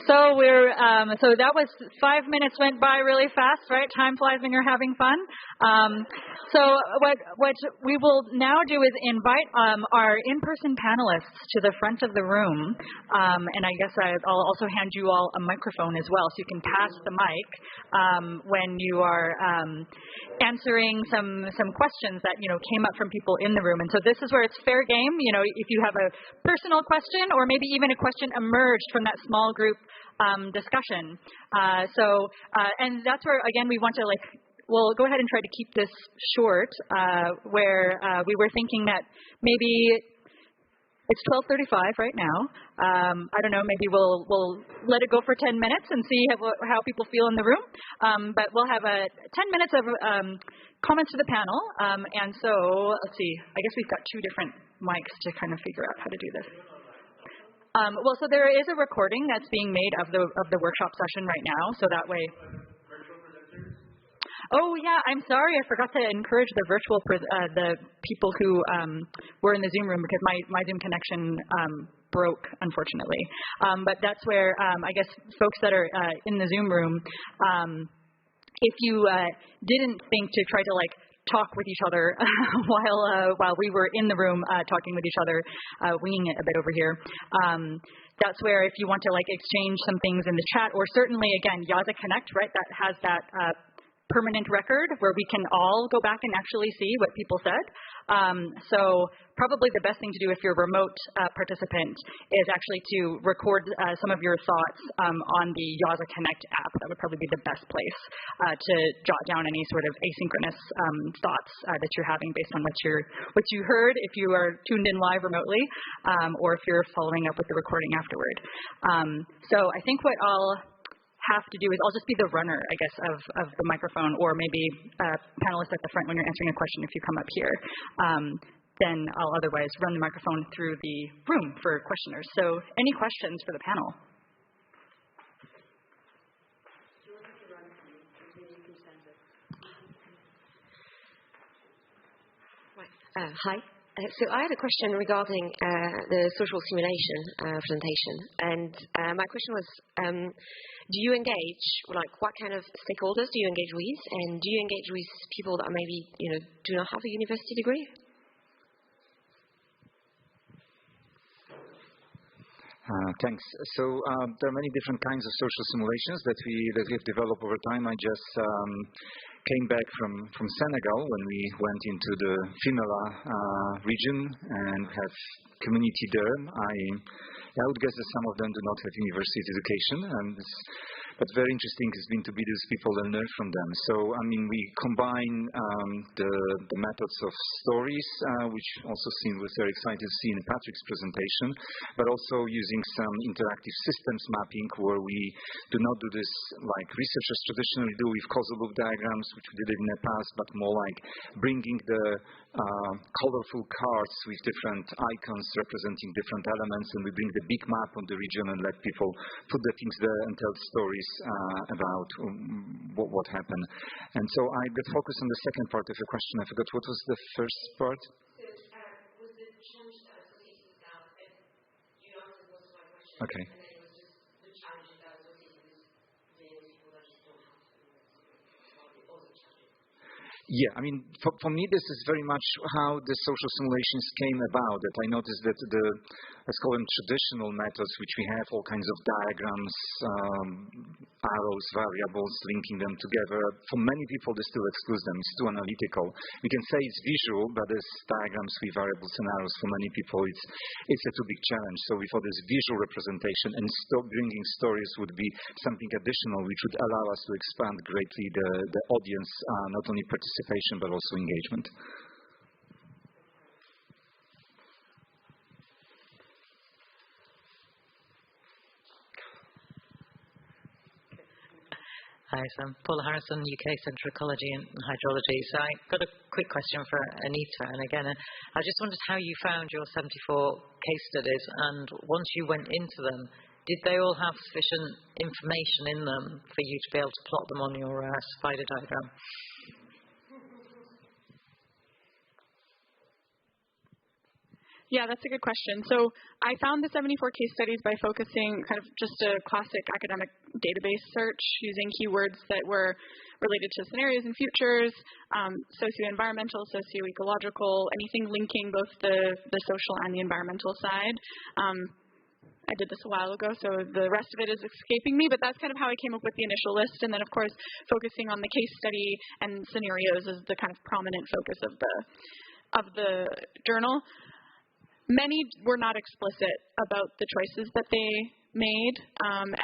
So we're so that was 5 minutes went by really fast, right? Time flies when you're having fun. So what we will now do is invite our in-person panelists to the front of the room, and I guess I'll also hand you all a microphone as well, so you can pass the mic when you are answering some questions that came up from people in the room. And so this is where it's fair game. If you have a personal question or maybe even a question emerged from that small group discussion. And that's where, again, we want to we'll go ahead and try to keep this short, where we were thinking that maybe it's 12:35 right now. I don't know, maybe we'll let it go for 10 minutes and see how people feel in the room. But we'll have 10 minutes of comments to the panel. And so, let's see, I guess we've got two different mics to kind of figure out how to do this. Well, so there is a recording that's being made of the workshop session right now, so that way. Oh yeah, I'm sorry, I forgot to encourage the the people who were in the Zoom room, because my Zoom connection broke, unfortunately. But that's where I guess folks that are in the Zoom room, if you didn't think to try to talk with each other while we were in the room talking with each other, winging it a bit over here. That's where, if you want to exchange some things in the chat, or certainly again, Yaza Connect, right? That has that permanent record where we can all go back and actually see what people said. So probably the best thing to do if you're a remote participant is actually to record some of your thoughts on the Yaza Connect app. That would probably be the best place to jot down any sort of asynchronous thoughts that you're having based on what you heard, if you are tuned in live remotely, or if you're following up with the recording afterward. So I think what I'll have to do is I'll just be the runner, I guess, of the microphone, or maybe panelists at the front when you're answering a question if you come up here. Then I'll otherwise run the microphone through the room for questioners. So any questions for the panel? Hi. So I had a question regarding the social simulation presentation, and my question was, do you engage, what kind of stakeholders do you engage with, and do you engage with people that maybe do not have a university degree? Thanks. So there are many different kinds of social simulations that we've developed over time. I just came back from Senegal when we went into the Fimela region and have community there. I would guess that some of them do not have university education, but very interesting has been to be those people and learn from them. So, I mean, we combine the methods of stories, which also was very exciting to see in Patrick's presentation, but also using some interactive systems mapping, where we do not do this like researchers traditionally do with causal loop diagrams, which we did in the past, but more like bringing the colorful cards with different icons representing different elements, and we bring the big map on the region and let people put the things there and tell stories about what happened. And so I got focused on the second part of your question. I forgot, what was the first part? Was the challenge that associated with that, and you answered most of my question. Okay. And then it was just the challenge that associated with dealing with people that just don't have to, or the challenges. Yeah, I mean, for me, this is very much how the social simulations came about. That I noticed that let's call them traditional methods, which we have all kinds of diagrams, arrows, variables, linking them together. For many people, they still exclude them. It's too analytical. We can say it's visual, but as diagrams with variables and arrows, for many people, it's a too big challenge. So we thought this visual representation and bringing stories would be something additional, which would allow us to expand greatly the audience, not only participation, but also engagement. Hi, so I'm Paula Harrison, UK Centre for Ecology and Hydrology. So I got a quick question for Anita. And again, I just wondered how you found your 74 case studies, and once you went into them, did they all have sufficient information in them for you to be able to plot them on your spider diagram? Yeah, that's a good question. So I found the 74 case studies by focusing kind of just a classic academic database search using keywords that were related to scenarios and futures, socio-environmental, socio-ecological, anything linking both the social and the environmental side. I did this a while ago, so the rest of it is escaping me, but that's kind of how I came up with the initial list. And then, of course, focusing on the case study and scenarios is the kind of prominent focus of the journal. Many were not explicit about the choices that they made,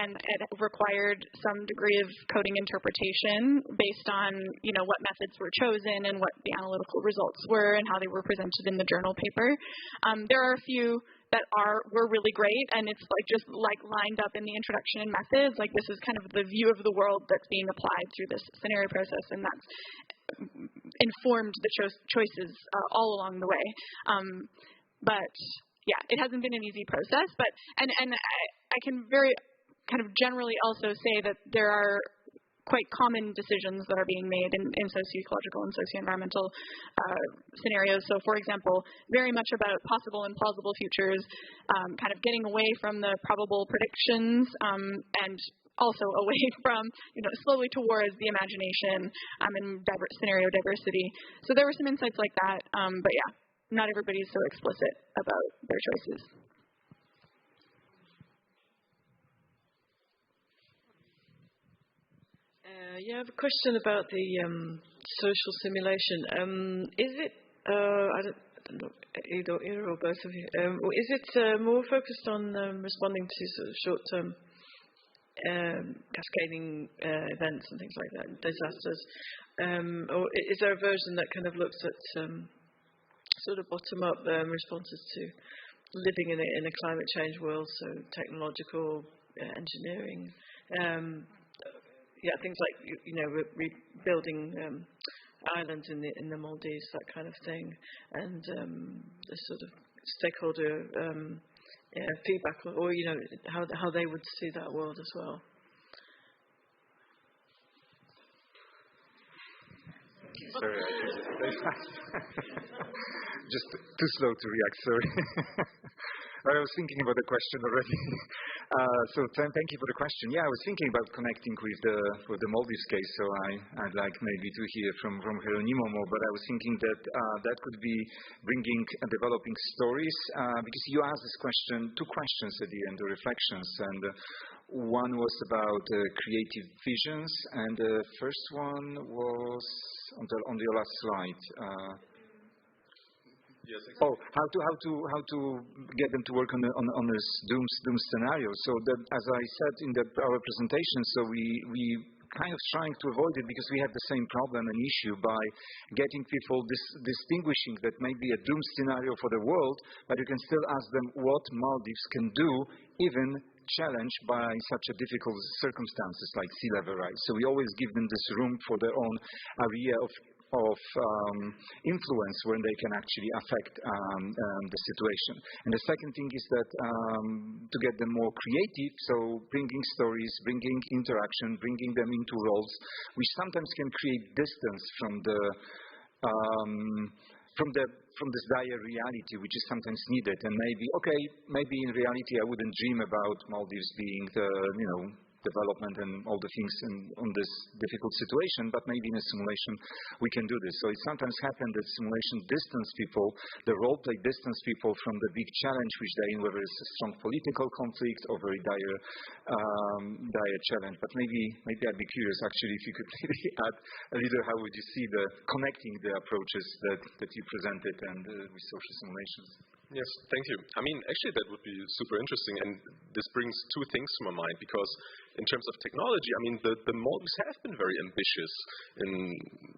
and it required some degree of coding interpretation based on, what methods were chosen and what the analytical results were and how they were presented in the journal paper. There are a few that were really great, and it's just lined up in the introduction and methods. Like, this is kind of the view of the world that's being applied through this scenario process, and that's informed the choices all along the way. But yeah, it hasn't been an easy process. But and I can very kind of generally also say that there are quite common decisions that are being made in socio-ecological and socio-environmental scenarios. So, for example, very much about possible and plausible futures, kind of getting away from the probable predictions, and also away from, slowly towards the imagination and scenario diversity. So there were some insights like that. But yeah, not everybody's so explicit about their choices. I have a question about the social simulation. Is it, I don't know, either or both of you, is it more focused on responding to sort of short-term cascading events and things like that, disasters? Or is there a version that kind of looks at sort of bottom-up responses to living in a climate change world, so technological engineering, things like rebuilding islands in the Maldives, that kind of thing, and the sort of stakeholder feedback, or how they would see that world as well. Sorry, just too slow to react. Sorry. I was thinking about the question already. So thank you for the question. Yeah, I was thinking about connecting with the Maldives case. So I'd like maybe to hear from Jeronimo more. But I was thinking that that could be bringing and developing stories, because you asked this question, two questions at the end, the reflections, and one was about creative visions, and the first one was on your last slide. Yes, exactly. How to get them to work on this doom scenario. So that, as I said in our presentation, so we kind of trying to avoid it because we have the same problem and issue by getting people distinguishing that may be a doom scenario for the world, but you can still ask them what Maldives can do, even challenged by such a difficult circumstances like sea level rise. So we always give them this room for their own area of influence when they can actually affect the situation. And the second thing is that to get them more creative, so bringing stories, bringing interaction, bringing them into roles, which sometimes can create distance from this dire reality, which is sometimes needed. And maybe in reality I wouldn't dream about Maldives being the development and all the things on this difficult situation, but maybe in a simulation we can do this. So it sometimes happens that simulation distance people, the role play distance people from the big challenge which they're in, whether it's a strong political conflict or very dire challenge. But maybe I'd be curious actually if you could maybe add a little how would you see the connecting the approaches that you presented and with social simulations. Yes, thank you. I mean, actually, that would be super interesting, and this brings two things to my mind, because in terms of technology, I mean, the Maldives have been very ambitious in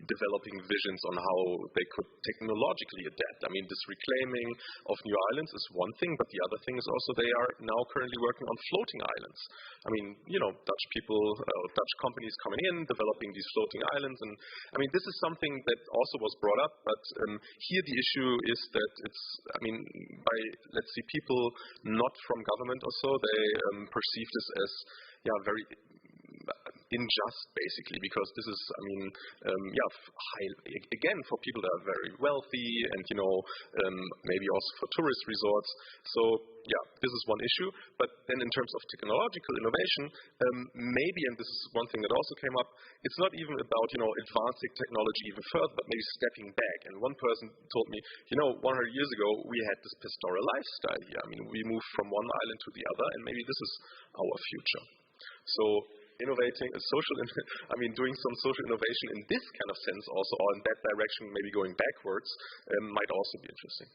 developing visions on how they could technologically adapt. I mean, this reclaiming of new islands is one thing, but the other thing is also they are now currently working on floating islands. I mean, Dutch people, Dutch companies coming in, developing these floating islands, and I mean, this is something that also was brought up, but here the issue is that it's, I mean, by, let's say, people not from government or so, they perceive this as very unjust, basically, because this is, I mean, again, for people that are very wealthy and, maybe also for tourist resorts. So, yeah, this is one issue. But then in terms of technological innovation, maybe, and this is one thing that also came up, it's not even about, advancing technology even further, but maybe stepping back. And one person told me, 100 years ago, we had this pastoral lifestyle here. I mean, we moved from one island to the other, and maybe this is our future. So innovating a doing some social innovation in this kind of sense also, or in that direction, maybe going backwards, might also be interesting.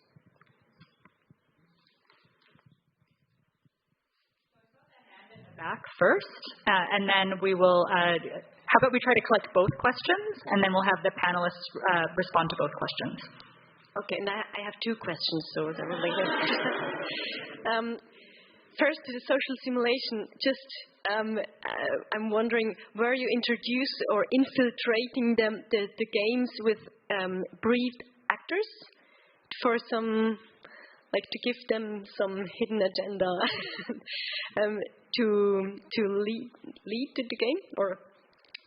Back first, and then we will, how about we try to collect both questions, and then we'll have the panelists respond to both questions. Okay, and I have two questions, so they're related. First, to the social simulation, just I'm wondering, were you introduced or infiltrating the games with brief actors for some, to give them some hidden agenda to lead to the game?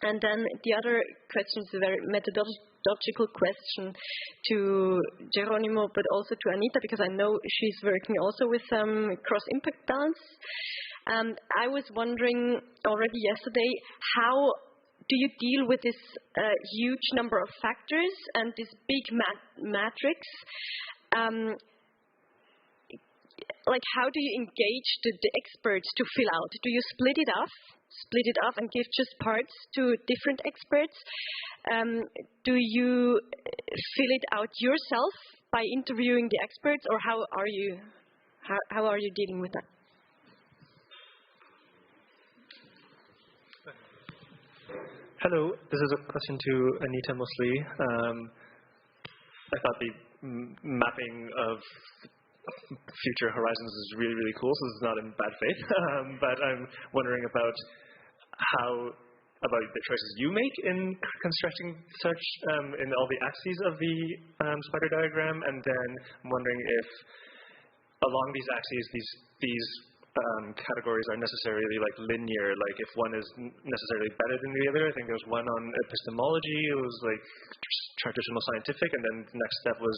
And then the other question is a very methodological question to Geronimo, but also to Anita, because I know she's working also with cross-impact balance. And I was wondering already yesterday, how do you deal with this huge number of factors and this big matrix? How do you engage the experts to fill out? Do you split it up and give just parts to different experts? Do you fill it out yourself by interviewing the experts, or how are you dealing with that? Hello, this is a question to Anita mostly. I thought the mapping of future horizons is really, really cool, so this is not in bad faith. But I'm wondering about the choices you make in constructing such in all the axes of the spider diagram, and then I'm wondering if along these axes these categories are necessarily linear, if one is necessarily better than the other. I think there was one on epistemology, it was traditional scientific, and then the next step was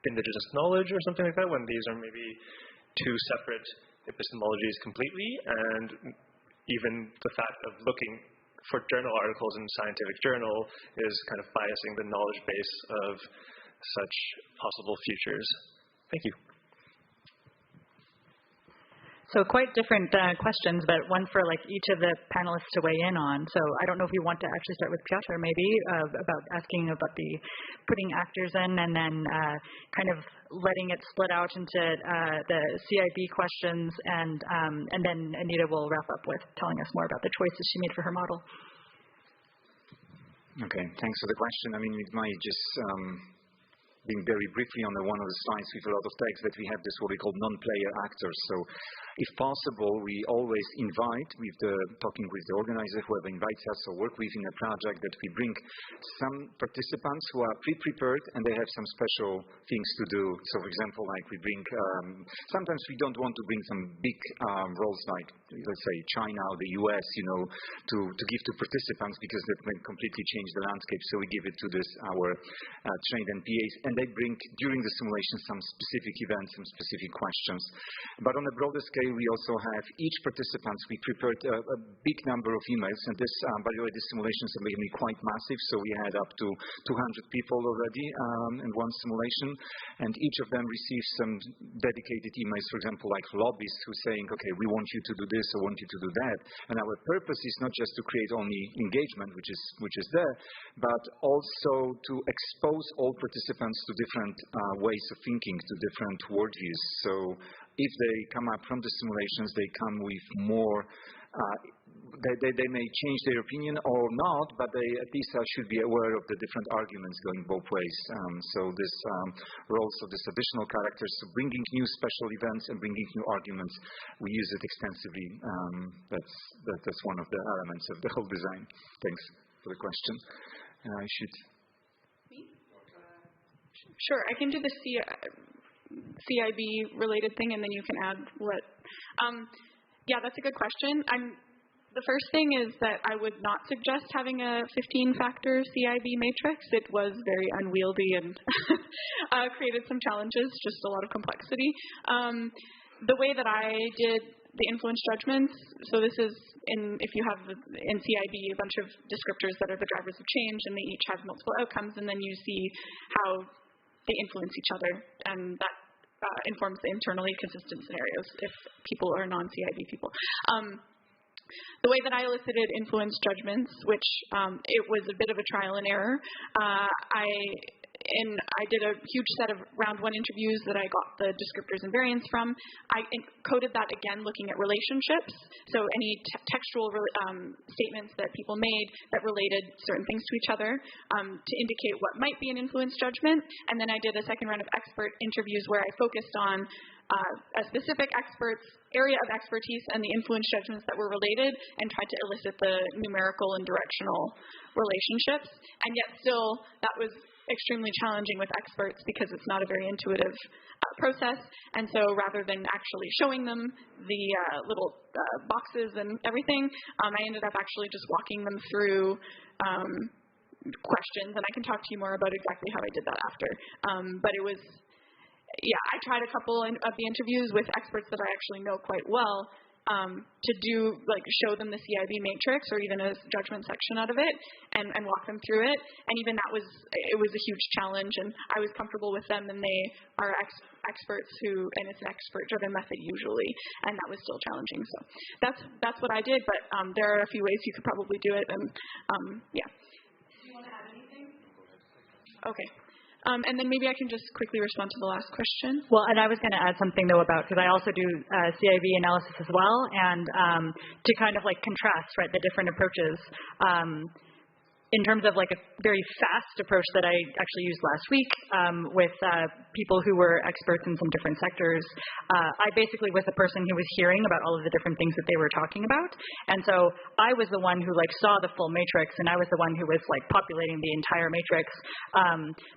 indigenous knowledge or something like that, when these are maybe two separate epistemologies completely. And even the fact of looking for journal articles in scientific journal is kind of biasing the knowledge base of such possible futures. Thank you. So quite different questions, but one for each of the panelists to weigh in on. So I don't know if you want to actually start with Piotr, maybe, about asking about the putting actors in, and then kind of letting it split out into the CIB questions, and then Anita will wrap up with telling us more about the choices she made for her model. Okay, thanks for the question. I mean, it might just being very briefly on one of the slides with a lot of text, that we have this what we call non-player actors. So if possible, we always invite, talking with the organizer, whoever invites us or work with in a project, that we bring some participants who are pre-prepared and they have some special things to do. So for example, we bring, sometimes we don't want to bring some big roles like, let's say, China or the US, to give to participants, because that may completely change the landscape. So we give it to our trained NPAs, and they bring, during the simulation, some specific events, some specific questions. But on a broader scale, we also have each participant, we prepared a big number of emails, and this, by the way, the simulations are becoming quite massive, so we had up to 200 people already in one simulation, and each of them receives some dedicated emails, for example, like lobbyists who are saying, okay, we want you to do this, or want you to do that. And our purpose is not just to create only engagement, which is there, but also to expose all participants to different ways of thinking, to different worldviews. So if they come up from the simulations, they come with more, they may change their opinion or not, but they at least should be aware of the different arguments going both ways. So this roles of these additional characters, so bringing new special events and bringing new arguments, we use it extensively. That's one of the elements of the whole design. Thanks for the question. I should... Sure, I can do the CIB related thing, and then you can add what. Yeah, that's a good question. The first thing is that I would not suggest having a 15-factor CIB matrix. It was very unwieldy and created some challenges, just a lot of complexity. The way that I did the influence judgments, so this is if you have in CIB a bunch of descriptors that are the drivers of change, and they each have multiple outcomes, and then you see how they influence each other, and that informs the internally consistent scenarios if people are non-CIB people. The way that I elicited influence judgments, which it was a bit of a trial and error, I did a huge set of round one interviews that I got the descriptors and variants from. I encoded that again looking at relationships, so any textual statements that people made that related certain things to each other to indicate what might be an influence judgment. And then I did a second round of expert interviews where I focused on a specific expert's area of expertise and the influence judgments that were related, and tried to elicit the numerical and directional relationships. And yet still, that was extremely challenging with experts because it's not a very intuitive process. And so rather than actually showing them the little boxes and everything, I ended up actually just walking them through questions. And I can talk to you more about exactly how I did that after. But it was... Yeah, I tried a couple of the interviews with experts that I actually know quite well to show them the CIB matrix or even a judgment section out of it and walk them through it. And even it was a huge challenge, and I was comfortable with them, and they are experts and it's an expert-driven method usually, and that was still challenging. So that's what I did, but there are a few ways you could probably do it, and yeah. Do you want to add anything? Okay. And then maybe I can just quickly respond to the last question. Well, and I was going to add something, though, because I also do CIB analysis as well, and to kind of contrast, right, the different approaches. In terms of a very fast approach that I actually used last week with people who were experts in some different sectors, I basically was the person who was hearing about all of the different things that they were talking about. And so I was the one who saw the full matrix, and I was the one who was populating the entire matrix,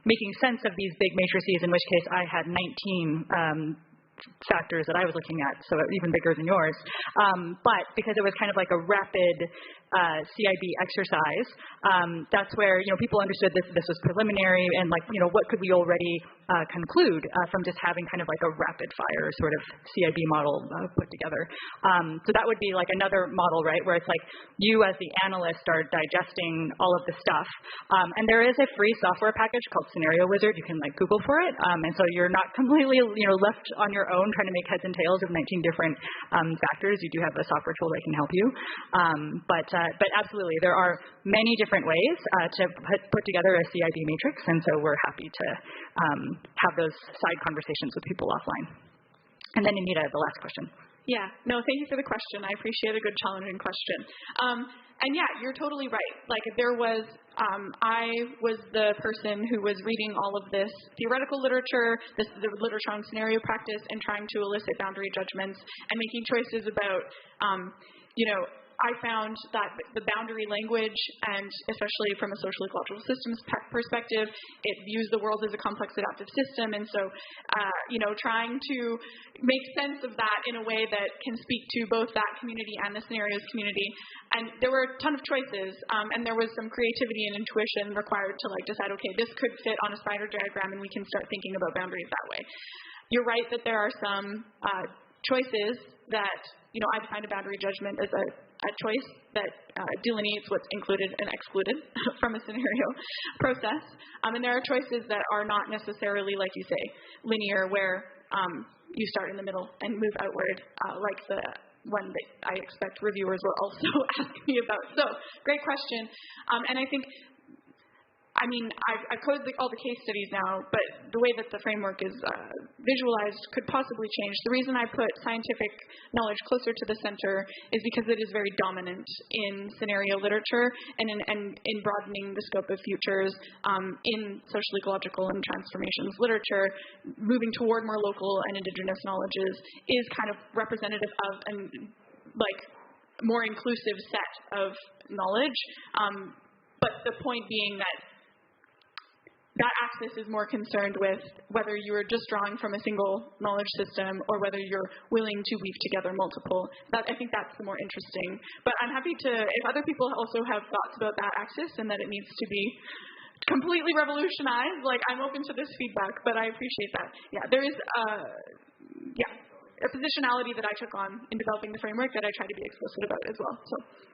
making sense of these big matrices, in which case I had 19 factors that I was looking at, so even bigger than yours. But because it was kind of like a rapid CIB exercise, that's where people understood this was preliminary, and what could we already conclude from just having kind of a rapid fire sort of CIB model put together. So that would be another model, right, where it's you as the analyst are digesting all of the stuff, and there is a free software package called Scenario Wizard. You can Google for it, and so you're not completely left on your own trying to make heads and tails of 19 different factors. You do have a software tool that can help you, but absolutely there are many different ways to put together a CIB matrix, and so we're happy to have those side conversations with people offline. And then Anita, the last question. Yeah, no, thank you for the question. I appreciate a good challenging question. And yeah, you're totally right. There was, I was the person who was reading all of this theoretical literature, the literature on scenario practice, and trying to elicit boundary judgments and making choices about, I found that the boundary language, and especially from a social ecological systems perspective, it views the world as a complex adaptive system, and so, trying to make sense of that in a way that can speak to both that community and the scenarios community. And there were a ton of choices, and there was some creativity and intuition required to decide, okay, this could fit on a spider diagram, and we can start thinking about boundaries that way. You're right that there are some choices that, I define a boundary judgment as a choice that delineates what's included and excluded from a scenario process. And there are choices that are not necessarily, like you say, linear, where you start in the middle and move outward, like the one that I expect reviewers will also ask me about. So, great question. And I think, I've coded all the case studies now, but the way that the framework is visualized could possibly change. The reason I put scientific knowledge closer to the center is because it is very dominant in scenario literature and in broadening the scope of futures in social ecological and transformations literature. Moving toward more local and indigenous knowledges is kind of representative of a more inclusive set of knowledge. But the point being that that axis is more concerned with whether you are just drawing from a single knowledge system or whether you're willing to weave together multiple. I think that's the more interesting. But I'm happy to, if other people also have thoughts about that axis and that it needs to be completely revolutionized, like, I'm open to this feedback, but I appreciate that. Yeah, there is a positionality that I took on in developing the framework that I try to be explicit about as well. So.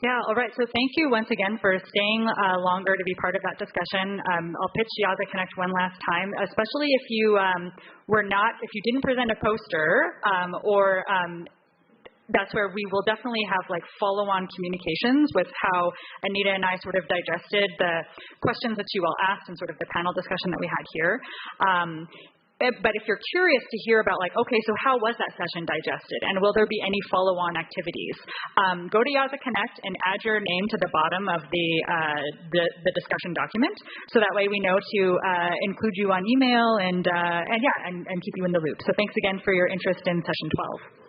Yeah, all right. So thank you once again for staying longer to be part of that discussion. I'll pitch Yaza Connect one last time, especially if you if you didn't present a poster or that's where we will definitely have like follow-on communications with how Anita and I sort of digested the questions that you all asked and sort of the panel discussion that we had here. But if you're curious to hear about, like, okay, so how was that session digested, and will there be any follow-on activities? Go to Yaza Connect and add your name to the bottom of the discussion document, so that way we know to include you on email and keep you in the loop. So thanks again for your interest in session 12.